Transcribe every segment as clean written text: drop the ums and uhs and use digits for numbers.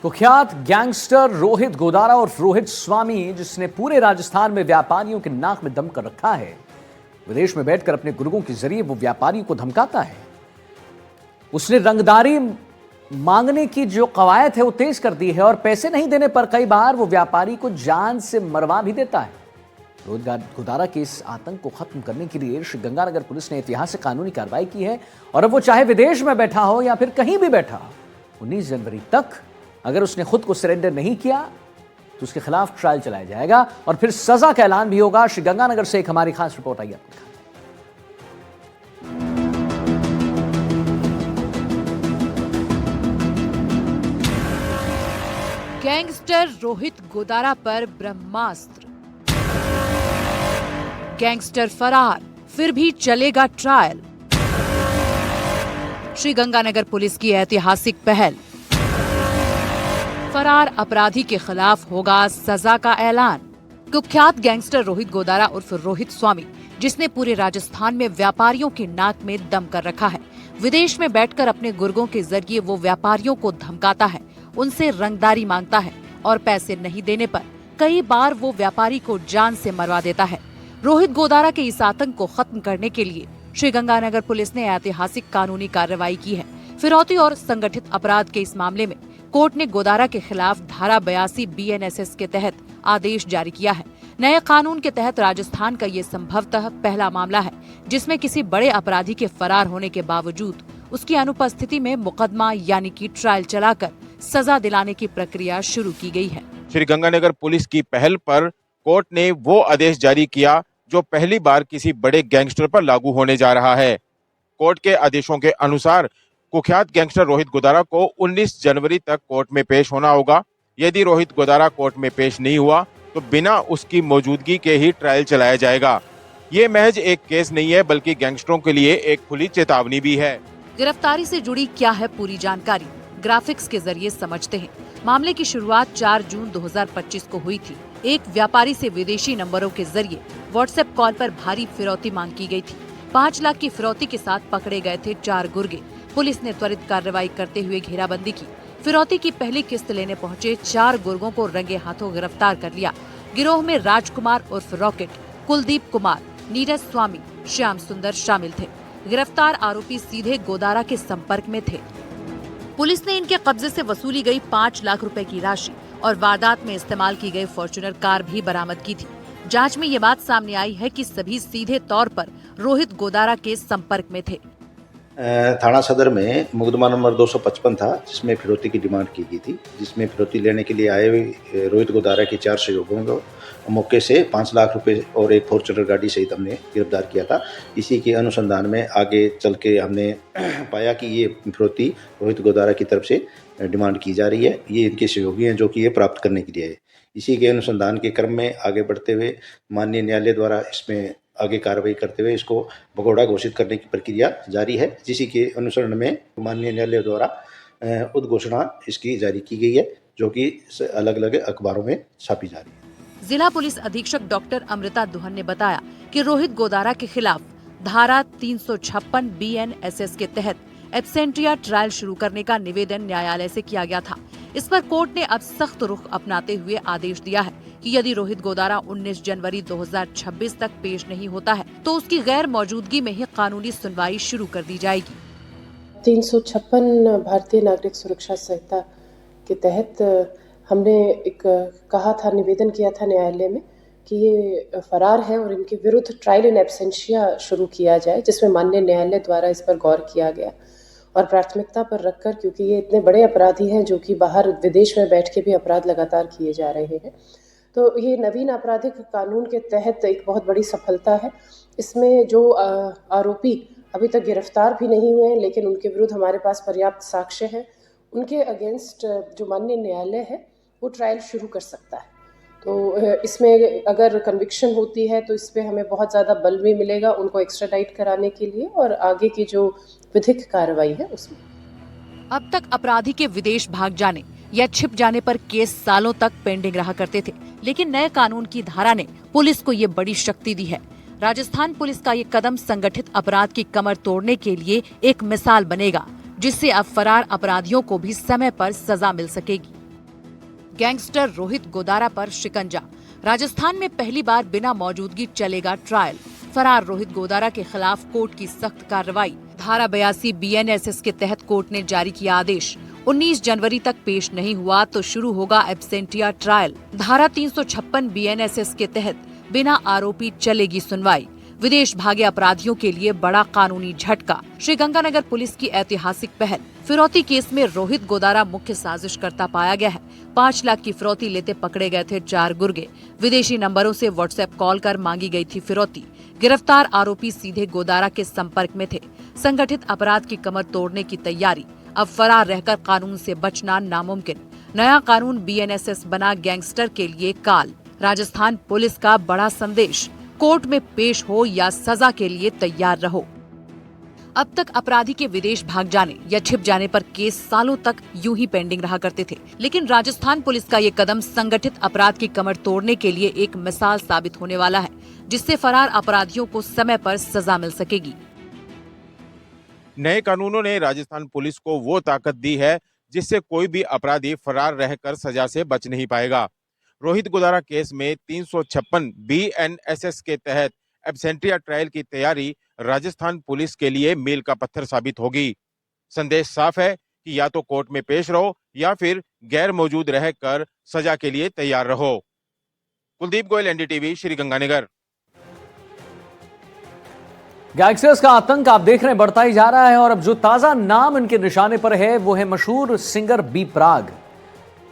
कुख्यात गैंगस्टर रोहित गोदारा और रोहित स्वामी, जिसने पूरे राजस्थान में व्यापारियों के नाक में दम कर रखा है, विदेश में बैठकर अपने गुर्गों के जरिए वो व्यापारियों को धमकाता है। उसने रंगदारी मांगने की जो कवायद है वो तेज कर दी है और पैसे नहीं देने पर कई बार वो व्यापारी को जान से मरवा भी देता है। रोहित गोदारा के इस आतंक को खत्म करने के लिए श्रीगंगानगर पुलिस ने ऐतिहासिक कानूनी कार्रवाई की है और अब वो चाहे विदेश में बैठा हो या फिर कहीं भी बैठा, 19 जनवरी तक अगर उसने खुद को सरेंडर नहीं किया तो उसके खिलाफ ट्रायल चलाया जाएगा और फिर सजा का ऐलान भी होगा। श्रीगंगानगर से एक हमारी खास रिपोर्ट आई आपको। गैंगस्टर रोहित गोदारा पर ब्रह्मास्त्र। गैंगस्टर फरार, फिर भी चलेगा ट्रायल। श्रीगंगानगर पुलिस की ऐतिहासिक पहल। फरार अपराधी के खिलाफ होगा सजा का ऐलान। कुख्यात गैंगस्टर रोहित गोदारा उर्फ रोहित स्वामी, जिसने पूरे राजस्थान में व्यापारियों की नाक में दम कर रखा है, विदेश में बैठकर अपने गुर्गों के जरिए वो व्यापारियों को धमकाता है, उनसे रंगदारी मांगता है और पैसे नहीं देने पर कई बार वो व्यापारी को जान से मरवा देता है। रोहित गोदारा के इस आतंक को खत्म करने के लिए श्रीगंगानगर पुलिस ने ऐतिहासिक कानूनी कार्रवाई की है। फिरौती और संगठित अपराध के इस मामले में कोर्ट ने गोदारा के खिलाफ धारा 82 BNSS के तहत आदेश जारी किया है। नए कानून के तहत राजस्थान का ये संभवतः पहला मामला है जिसमें किसी बड़े अपराधी के फरार होने के बावजूद उसकी अनुपस्थिति में मुकदमा यानी कि ट्रायल चलाकर सजा दिलाने की प्रक्रिया शुरू की गई है। श्रीगंगानगर पुलिस की पहल पर कोर्ट ने वो आदेश जारी किया जो पहली बार किसी बड़े गैंगस्टर पर लागू होने जा रहा है। कोर्ट के आदेशों के अनुसार कुख्यात गैंगस्टर रोहित गोदारा को 19 जनवरी तक कोर्ट में पेश होना होगा। यदि रोहित गोदारा कोर्ट में पेश नहीं हुआ तो बिना उसकी मौजूदगी के ही ट्रायल चलाया जाएगा। ये महज एक केस नहीं है बल्कि गैंगस्टरों के लिए एक खुली चेतावनी भी है। गिरफ्तारी से जुड़ी क्या है पूरी जानकारी, ग्राफिक्स के जरिए समझते हैं। मामले की शुरुआत 4 जून 2025 को हुई थी। एक व्यापारी से विदेशी नंबरों के जरिए व्हाट्सएप कॉल पर भारी फिरौती मांग की गई थी। 5 लाख की फिरौती के साथ पकड़े गए थे 4 गुर्गे। पुलिस ने त्वरित कार्रवाई करते हुए घेराबंदी की। फिरौती की पहली किस्त लेने पहुंचे 4 गुर्गों को रंगे हाथों गिरफ्तार कर लिया। गिरोह में राजकुमार उर्फ रॉकेट, कुलदीप कुमार, नीरज स्वामी, श्याम सुंदर शामिल थे। गिरफ्तार आरोपी सीधे गोदारा के संपर्क में थे। पुलिस ने इनके कब्जे से वसूली गई 5 लाख रुपए की राशि और वारदात में इस्तेमाल की गई फॉर्च्यूनर कार भी बरामद की थी। जांच में ये बात सामने आई है कि सभी सीधे तौर पर रोहित गोदारा के संपर्क में थे। थाना सदर में मुकदमा नंबर 255 था जिसमें फिरौती की डिमांड की गई थी, जिसमें फिरौती लेने के लिए आए हुए रोहित गोदारा के 4 सहयोगियों को मौके से 5 लाख रुपए और एक फॉर्च्यूनर गाड़ी सहित हमने गिरफ्तार किया था। इसी के अनुसंधान में आगे चल के हमने पाया कि ये फिरौती रोहित गोदारा की तरफ से डिमांड की जा रही है। ये इनके सहयोगी हैं जो कि ये प्राप्त करने के लिए है। इसी के अनुसंधान के क्रम में आगे बढ़ते हुए माननीय न्यायालय द्वारा इसमें आगे कार्रवाई करते हुए इसको भगोड़ा घोषित करने की प्रक्रिया जारी है, जिसी के अनुसरण में माननीय न्यायालय द्वारा उद्घोषणा इसकी जारी की गई है, जो कि अलग अलग अखबारों में छापी जा रही है। जिला पुलिस अधीक्षक डॉक्टर अमृता दुहन ने बताया कि रोहित गोदारा के खिलाफ धारा 356 BNSS के तहत एब्सेंटिया ट्रायल शुरू करने का निवेदन न्यायालय से किया गया था। इस पर कोर्ट ने अब सख्त रुख अपनाते हुए आदेश दिया है कि यदि रोहित गोदारा 19 जनवरी 2026 तक पेश नहीं होता है तो उसकी गैर मौजूदगी में ही कानूनी सुनवाई शुरू कर दी जाएगी। 356 भारतीय नागरिक सुरक्षा संहिता के तहत हमने एक कहा था, निवेदन किया था न्यायालय में कि ये फरार है और इनके विरुद्ध ट्रायल इन एब्सेंशिया शुरू किया जाए, जिसमें माननीय न्यायालय द्वारा इस पर गौर किया गया और प्राथमिकता पर रखकर, क्योंकि ये इतने बड़े अपराधी हैं जो कि बाहर विदेश में बैठ के भी अपराध लगातार किए जा रहे हैं, तो ये नवीन आपराधिक कानून के तहत एक बहुत बड़ी सफलता है। इसमें जो आरोपी अभी तक गिरफ्तार भी नहीं हुए हैं लेकिन उनके विरुद्ध हमारे पास पर्याप्त साक्ष्य हैं, उनके अगेंस्ट जो माननीय न्यायालय है वो ट्रायल शुरू कर सकता है। तो इसमें अगर कन्विक्शन होती है तो इस पर हमें बहुत ज़्यादा बल भी मिलेगा उनको एक्स्ट्राडाइट कराने के लिए और आगे की जो विधिक कार्रवाई है उसमें। अब तक अपराधी के विदेश भाग जाने या छिप जाने पर केस सालों तक पेंडिंग रहा करते थे, लेकिन नए कानून की धारा ने पुलिस को ये बड़ी शक्ति दी है। राजस्थान पुलिस का ये कदम संगठित अपराध की कमर तोड़ने के लिए एक मिसाल बनेगा, जिससे अब फरार अपराधियों को भी समय पर सजा मिल सकेगी। गैंगस्टर रोहित गोदारा पर शिकंजा। राजस्थान में पहली बार बिना मौजूदगी चलेगा ट्रायल। फरार रोहित गोदारा के खिलाफ कोर्ट की सख्त कार्रवाई। धारा 82 BNSS के तहत कोर्ट ने जारी किया आदेश। 19 जनवरी तक पेश नहीं हुआ तो शुरू होगा एब्सेंटिया ट्रायल। धारा 356 BNSS के तहत बिना आरोपी चलेगी सुनवाई। विदेश भागे अपराधियों के लिए बड़ा कानूनी झटका। श्रीगंगानगर पुलिस की ऐतिहासिक पहल। फिरौती केस में रोहित गोदारा मुख्य साजिशकर्ता पाया गया है। 5 लाख की फिरौती लेते पकड़े गए थे 4 गुर्गे। विदेशी नंबरों से व्हाट्सएप कॉल कर मांगी गई थी फिरौती। गिरफ्तार आरोपी सीधे गोदारा के संपर्क में थे। संगठित अपराध की कमर तोड़ने की तैयारी। अब फरार रहकर कानून से बचना नामुमकिन। नया कानून BNSS बना गैंगस्टर के लिए काल। राजस्थान पुलिस का बड़ा संदेश, कोर्ट में पेश हो या सजा के लिए तैयार रहो। अब तक अपराधी के विदेश भाग जाने या छिप जाने पर केस सालों तक यूं ही पेंडिंग रहा करते थे, लेकिन राजस्थान पुलिस का ये कदम संगठित अपराध की कमर तोड़ने के लिए एक मिसाल साबित होने वाला है, जिससे फरार अपराधियों को समय पर सजा मिल सकेगी। नए कानूनों ने राजस्थान पुलिस को वो ताकत दी है जिससे कोई भी अपराधी फरार रहकर सजा से बच नहीं पाएगा। रोहित गोदारा केस में 356 BNSS के तहत एब्सेंटिया ट्रायल की तैयारी राजस्थान पुलिस के लिए मील का पत्थर साबित होगी। संदेश साफ है कि या तो कोर्ट में पेश रहो या फिर गैर मौजूद रहकर सजा के लिए तैयार रहो। कुलदीप गोयल, NDTV, श्रीगंगानगर। गैंगस्टर्स का आतंक आप देख रहे हैं बढ़ता ही जा रहा है और अब जो ताजा नाम इनके निशाने पर है वो है मशहूर सिंगर बी प्राक।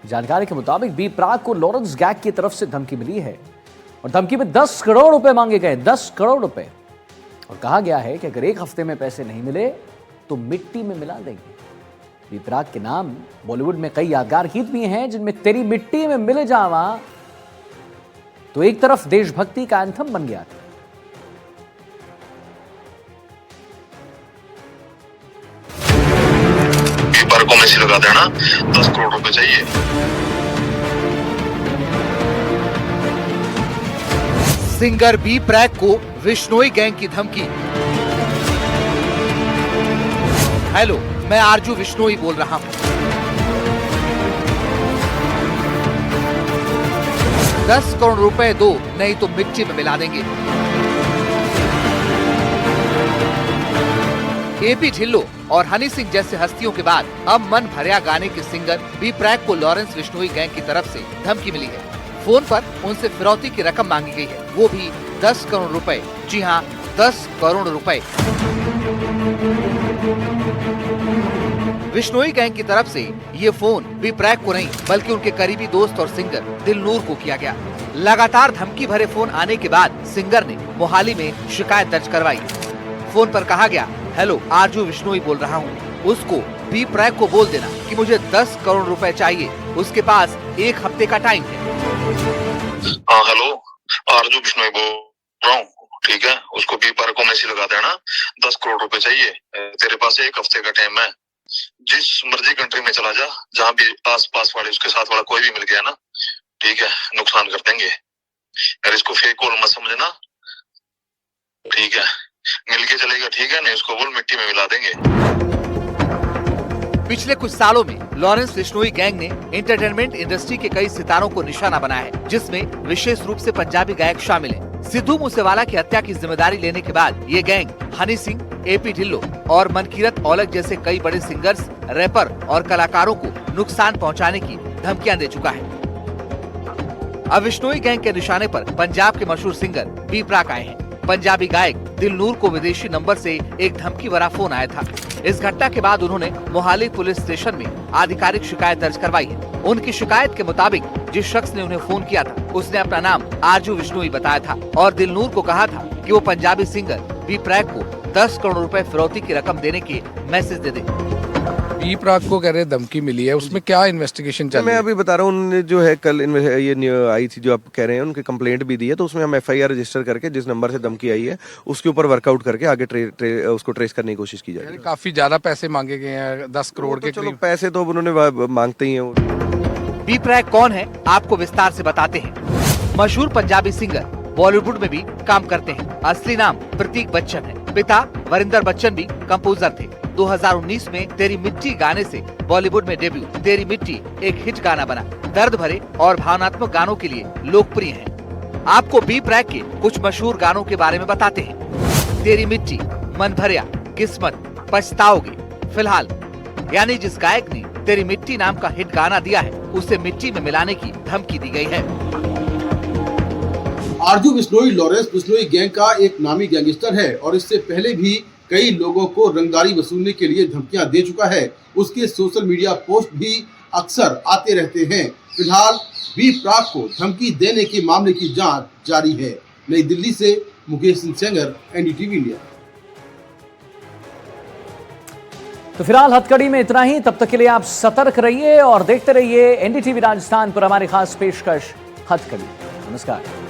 जानकारी के मुताबिक बी प्राक को लॉरेंस गैग की तरफ से धमकी मिली है और धमकी में 10 करोड़ रुपए मांगे गए। 10 करोड़ रुपए और कहा गया है कि अगर 1 हफ्ते में पैसे नहीं मिले तो मिट्टी में मिला देंगे। बी प्राक के नाम बॉलीवुड में कई यादगार गीत भी हैं जिनमें तेरी मिट्टी में मिल जावा तो एक तरफ देशभक्ति का एंथम बन गया था। को मैसेज लगा देना, 10 करोड़ रुपए चाहिए। सिंगर बी प्राक को विश्नोई गैंग की धमकी। हेलो, मैं आरजू विश्नोई बोल रहा हूं। 10 करोड़ रुपए दो, नहीं तो मिट्टी में मिला देंगे। AP ढिल्लो और हनी सिंह जैसे हस्तियों के बाद अब मन भरिया गाने के सिंगर बी प्राक को लॉरेंस विश्नोई गैंग की तरफ से धमकी मिली है। फोन पर उनसे फिरौती की रकम मांगी गई है, वो भी 10 करोड़ रुपए। जी हां, 10 करोड़ रुपए। विश्नोई गैंग की तरफ से ये फोन बी प्राक को नहीं बल्कि उनके करीबी दोस्त और सिंगर दिलनूर को किया गया। लगातार धमकी भरे फोन आने के बाद सिंगर ने मोहाली में शिकायत दर्ज करवाई। फोन पर कहा गया, हेलो, आरजू विश्नोई बोल रहा हूँ। उसको बी प्राक को बोल देना कि मुझे 10 करोड़ रुपए चाहिए, उसके पास 1 हफ्ते का टाइम है। हाँ, हेलो, आरजू विश्नोई बोल रहा हूँ। ठीक है, उसको बी प्राक को मैसेज लगा देना, 10 करोड़ रुपए चाहिए, तेरे पास 1 हफ्ते का टाइम है। जिस मर्जी कंट्री में चला जा, जहाँ भी आस पास वाले उसके साथ वाला कोई भी मिल गया ना, ठीक है, नुकसान कर देंगे। यार इसको फेक कॉल मत समझना, ठीक है, मिलके चलेगा, ठीक है, नहीं उसको बोल मिट्टी में मिला देंगे। पिछले कुछ सालों में लॉरेंस विश्नोई गैंग ने एंटरटेनमेंट इंडस्ट्री के कई सितारों को निशाना बनाया है, जिसमें विशेष रूप से पंजाबी गायक शामिल हैं। सिद्धू मूसेवाला की हत्या की जिम्मेदारी लेने के बाद ये गैंग हनी सिंह, AP ढिल्लो और मनकीरत औलख जैसे कई बड़े सिंगर्स, रैपर और कलाकारों को नुकसान पहुंचाने की धमकियां दे चुका है। अब विश्नोई गैंग के निशाने पर पंजाब के मशहूर सिंगर बी प्राक आए हैं। पंजाबी गायक दिलनूर को विदेशी नंबर से एक धमकी भरा फोन आया था। इस घटना के बाद उन्होंने मोहाली पुलिस स्टेशन में आधिकारिक शिकायत दर्ज करवाई है। उनकी शिकायत के मुताबिक जिस शख्स ने उन्हें फोन किया था उसने अपना नाम आरजू विश्नोई बताया था और दिलनूर को कहा था कि वो पंजाबी सिंगर बी प्राक को 10 करोड़ रुपए फिरौती की रकम देने के मैसेज दे दे। बी प्राक को कह रहे धमकी मिली है, उसमें क्या इन्वेस्टिगेशन चल रही है? मैं अभी बता रहा हूँ, उन्होंने जो है कल ये आई थी जो आप कह रहे हैं, उनकी कंप्लेंट भी दी है, तो उसमें हम FIR रजिस्टर करके जिस नंबर से धमकी आई है उसके ऊपर वर्कआउट करके आगे उसको ट्रेस करने की कोशिश की जाएगी। काफी ज्यादा पैसे मांगे गए हैं, 10 करोड़ के चलो पैसे तो उन्होंने मांगते ही है। बी प्राक कौन है आपको विस्तार से बताते हैं। मशहूर पंजाबी सिंगर, बॉलीवुड में भी काम करते हैं। असली नाम प्रतीक बच्चन है। पिता वरिंदर बच्चन भी कंपोजर थे। 2019 में तेरी मिट्टी गाने से बॉलीवुड में डेब्यू तेरी मिट्टी एक हिट गाना बना। दर्द भरे और भावनात्मक गानों के लिए लोकप्रिय है। आपको बी प्राक के कुछ मशहूर गानों के बारे में बताते हैं। तेरी मिट्टी, मन भरिया, किस्मत, पछताओगे, फिलहाल। यानी जिस गायक ने तेरी मिट्टी नाम का हिट गाना दिया है, उसे मिट्टी में मिलाने की धमकी दी गई है। आरजू बिश्नोई लॉरेंस बिश्नोई गैंग का एक नामी गैंगस्टर है और इससे पहले भी कई लोगों को रंगदारी वसूलने के लिए धमकियां दे चुका है। उसके सोशल मीडिया पोस्ट भी अक्सर आते रहते हैं। फिलहाल बी प्राक को धमकी देने के मामले की जांच जारी है। नई दिल्ली से मुकेश सिंह सेंगर, एनडीटीवी इंडिया। तो फिलहाल हथकड़ी में इतना ही। तब तक के लिए आप सतर्क रहिए और देखते रहिए एनडीटीवी राजस्थान पर हमारी खास पेशकश हथकड़ी। नमस्कार।